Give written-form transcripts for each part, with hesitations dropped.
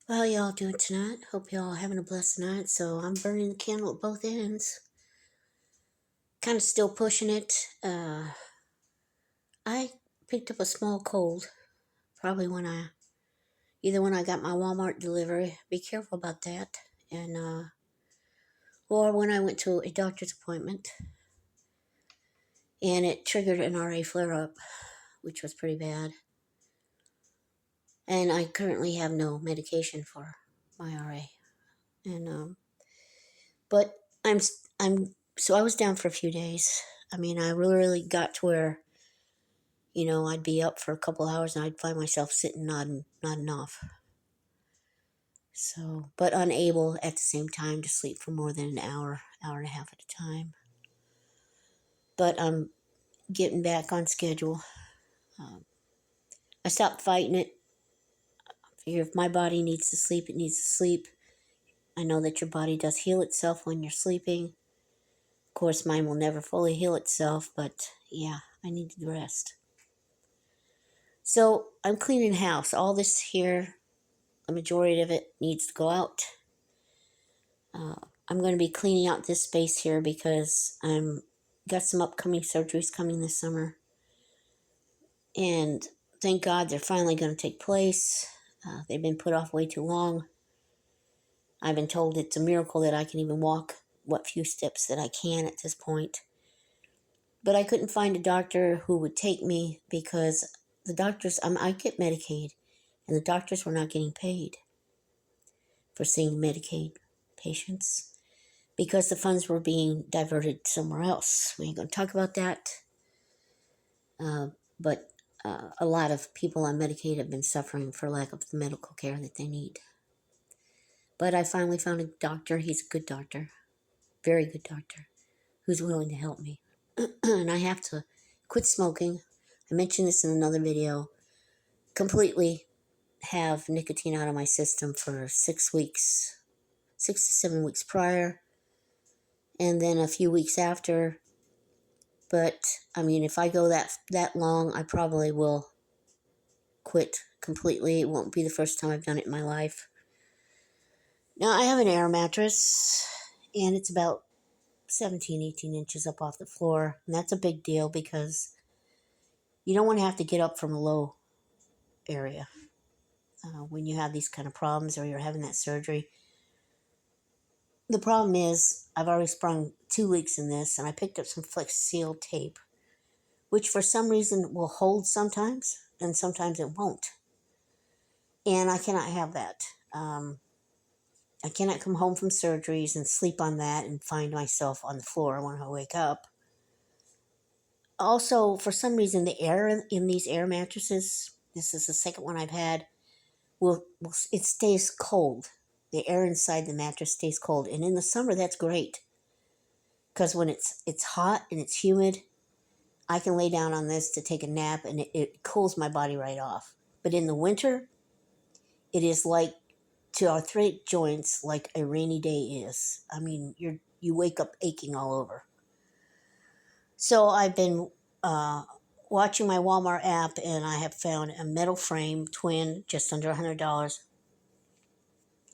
How y'all doing tonight? Hope y'all having a blessed night. So I'm burning the candle at both ends. Kind of still pushing it. I picked up a small cold. Probably either when I got my Walmart delivery. Be careful about that. And or when I went to a doctor's appointment, and it triggered an RA flare up, which was pretty bad. And I currently have no medication for my RA. And but so I was down for a few days. I mean, I really got to where, I'd be up for a couple hours and I'd find myself sitting nodding off. So, but unable at the same time to sleep for more than an hour and a half at a time. But I'm getting back on schedule. I stopped fighting it. I figure if my body needs to sleep, it needs to sleep. I know that your body does heal itself when you're sleeping. Of course, mine will never fully heal itself, but yeah, I need to rest. So I'm cleaning house. All this here, a majority of it needs to go out. I'm going to be cleaning out this space here because I'm got some upcoming surgeries coming this summer, and thank God they're finally going to take place. They've been put off way too long. I've been told it's a miracle that I can even walk what few steps that I can at this point. But I couldn't find a doctor who would take me because the doctors, I get Medicaid, and the doctors were not getting paid for seeing Medicaid patients because the funds were being diverted somewhere else. We ain't going to talk about that. But a lot of people on Medicaid have been suffering for lack of the medical care that they need. But I finally found a doctor. He's a good doctor, very good doctor, who's willing to help me. And I have to quit smoking. I mentioned this in another video. Completely have nicotine out of my system for 6 weeks, 6 to 7 weeks prior, and then a few weeks after. But I mean, if I go that long, I probably will quit completely. It won't be the first time I've done it in my life. Now, I have an air mattress, and it's about 17, 18 inches up off the floor. And that's a big deal because you don't want to have to get up from a low area when you have these kind of problems or you're having that surgery. The problem is I've already sprung 2 leaks in this, and I picked up some Flex Seal tape, which for some reason will hold sometimes, and sometimes it won't. And I cannot have that. I cannot come home from surgeries and sleep on that and find myself on the floor when I wake up. Also, for some reason, the air in these air mattresses, this is the second one I've had, it stays cold. The air inside the mattress stays cold. And in the summer, that's great. Because when it's hot and it's humid, I can lay down on this to take a nap and it cools my body right off. But in the winter, it is like to arthritic joints like a rainy day is. I mean, you wake up aching all over. So I've been watching my Walmart app, and I have found a metal frame twin, just under $100.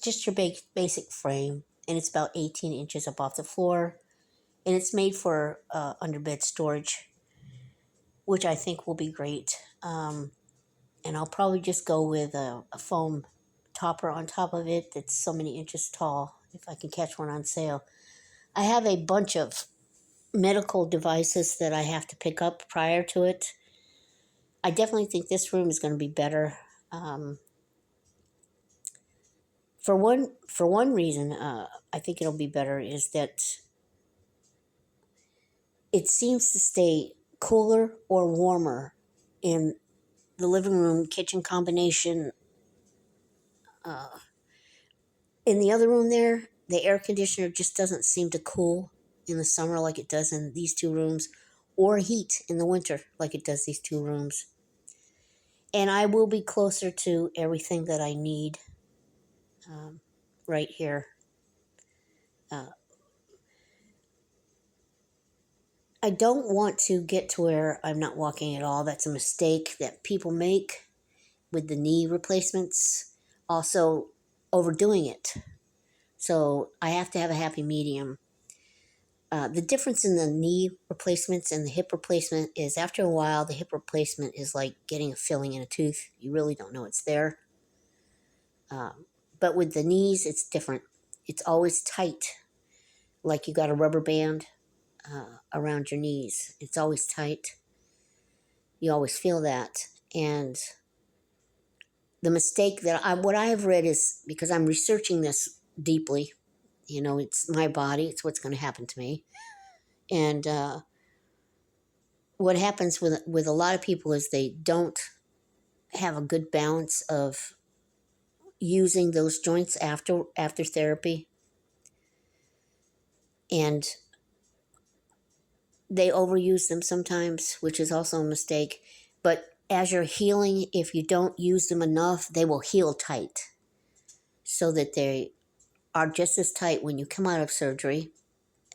Just your basic frame, and it's about 18 inches up off the floor, and it's made for underbed storage, which I think will be great. And I'll probably just go with a foam topper on top of it that's so many inches tall, if I can catch one on sale. I have a bunch of medical devices that I have to pick up prior to it. I definitely think this room is going to be better. For one reason, I think it'll be better is that it seems to stay cooler or warmer in the living room kitchen combination. In the other room there, the air conditioner just doesn't seem to cool in the summer like it does in these two rooms, or heat in the winter like it does these two rooms. And I will be closer to everything that I need right here. I don't want to get to where I'm not walking at all. That's a mistake that people make with the knee replacements. Also, overdoing it. So I have to have a happy medium. The difference in the knee replacements and the hip replacement is after a while, the hip replacement is like getting a filling in a tooth. You really don't know it's there. But with the knees, it's different. It's always tight, like you got a rubber band around your knees. It's always tight. You always feel that. And the mistake what I have read is, because I'm researching this deeply, it's my body, it's what's going to happen to me. And what happens with a lot of people is they don't have a good balance of using those joints after therapy, and they overuse them sometimes, which is also a mistake. But as you're healing, if you don't use them enough, they will heal tight, so that they are just as tight when you come out of surgery,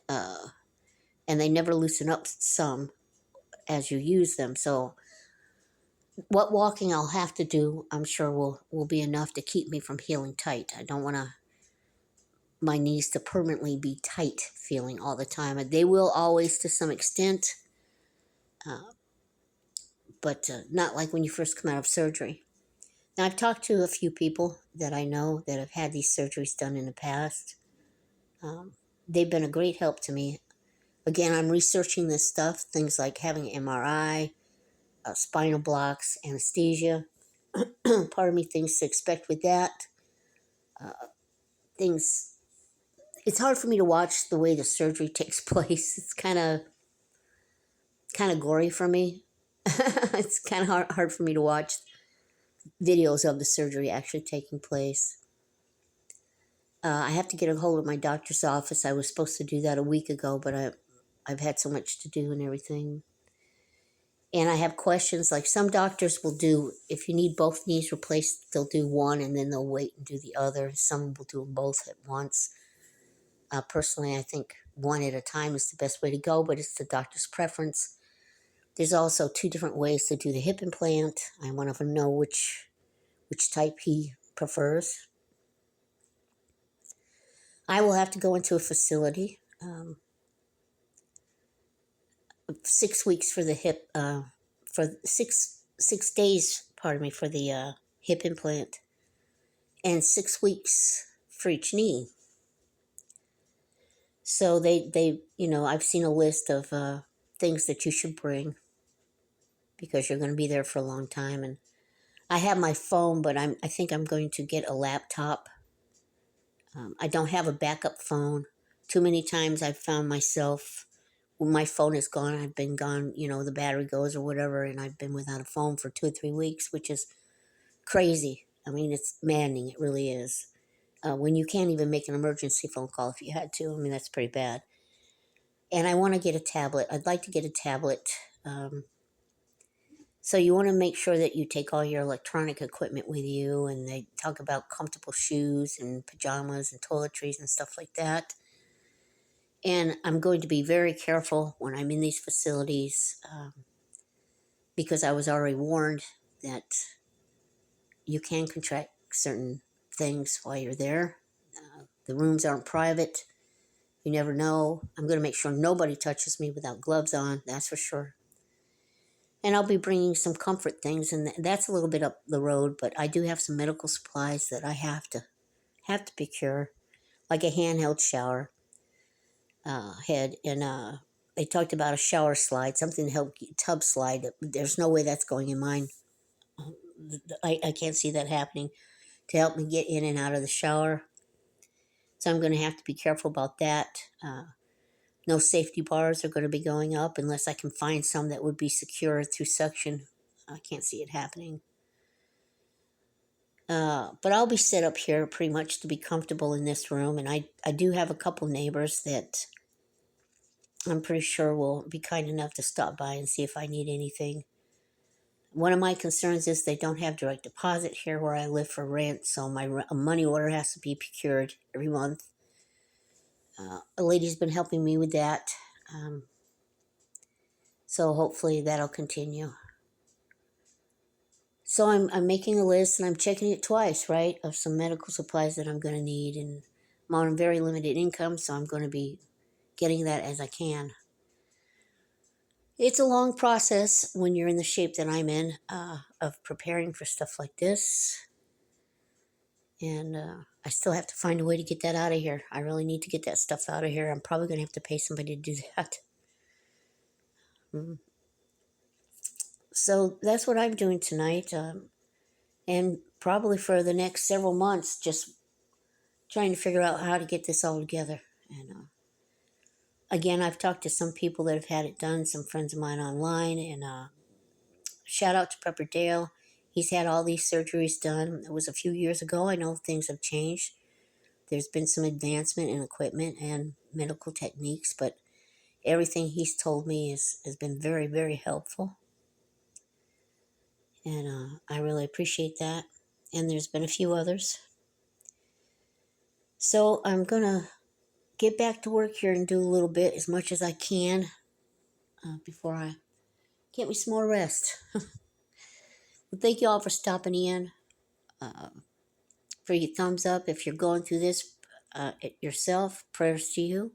and they never loosen up some as you use them. So what walking I'll have to do, I'm sure will be enough to keep me from healing tight. I don't want my knees to permanently be tight feeling all the time. They will always to some extent, but not like when you first come out of surgery. Now, I've talked to a few people that I know that have had these surgeries done in the past. They've been a great help to me. Again, I'm researching this stuff, things like having MRI, spinal blocks, anesthesia. Part of me thinks to expect with that. It's hard for me to watch the way the surgery takes place. It's kind of gory for me. It's kind of hard for me to watch videos of the surgery actually taking place. I have to get a hold of my doctor's office. I was supposed to do that a week ago, but I've had so much to do and everything. And I have questions, like some doctors will do, if you need both knees replaced, they'll do one and then they'll wait and do the other. Some will do them both at once. Personally, I think one at a time is the best way to go, but it's the doctor's preference. There's also 2 different ways to do the hip implant. I want to know which type he prefers. I will have to go into a facility. 6 weeks for the hip, for 6 days, pardon me, for the hip implant, and 6 weeks for each knee. So they I've seen a list of things that you should bring, because you're going to be there for a long time. And I have my phone, but I think I'm going to get a laptop. I don't have a backup phone. Too many times I've found myself, when my phone is gone, I've been gone, the battery goes or whatever, and I've been without a phone for 2 or 3 weeks, which is crazy. I mean, it's maddening. It really is. When you can't even make an emergency phone call if you had to, I mean, that's pretty bad. And I want to get a tablet. I'd like to get a tablet. So you want to make sure that you take all your electronic equipment with you, and they talk about comfortable shoes and pajamas and toiletries and stuff like that. And I'm going to be very careful when I'm in these facilities, because I was already warned that you can contract certain things while you're there. The rooms aren't private. You never know. I'm going to make sure nobody touches me without gloves on, that's for sure. And I'll be bringing some comfort things, and that's a little bit up the road, but I do have some medical supplies that I have to procure, like a handheld shower head, and they talked about a shower slide, something to help tub slide. There's no way that's going in mine. I can't see that happening, to help me get in and out of the shower. So I'm going to have to be careful about that. No safety bars are going to be going up unless I can find some that would be secure through suction. I can't see it happening. But I'll be set up here pretty much to be comfortable in this room. And I do have a couple neighbors that I'm pretty sure will be kind enough to stop by and see if I need anything. One of my concerns is they don't have direct deposit here where I live for rent, so my money order has to be procured every month. A lady's been helping me with that, so hopefully that'll continue. So I'm making a list and I'm checking it twice, right, of some medical supplies that I'm going to need. And I'm on a very limited income, so I'm going to be getting that as I can. It's a long process when you're in the shape that I'm in of preparing for stuff like this. And I still have to find a way to get that out of here. I really need to get that stuff out of here. I'm probably going to have to pay somebody to do that. Mm. So that's what I'm doing tonight. And probably for the next several months, just trying to figure out how to get this all together. And again, I've talked to some people that have had it done, some friends of mine online, and shout out to Pepper Dale. He's had all these surgeries done. It was a few years ago. I know things have changed. There's been some advancement in equipment and medical techniques, but everything he's told me has been very, very helpful. And I really appreciate that. And there's been a few others. So I'm going to get back to work here and do a little bit, as much as I can, before I get me some more rest. Well, thank you all for stopping in, for your thumbs up. If you're going through this yourself, prayers to you.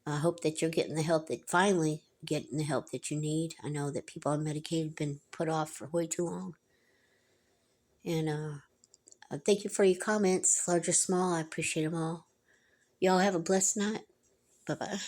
I hope that you're getting the help getting the help that you need. I know that people on Medicaid have been put off for way too long. And thank you for your comments, large or small. I appreciate them all. Y'all have a blessed night. Bye-bye.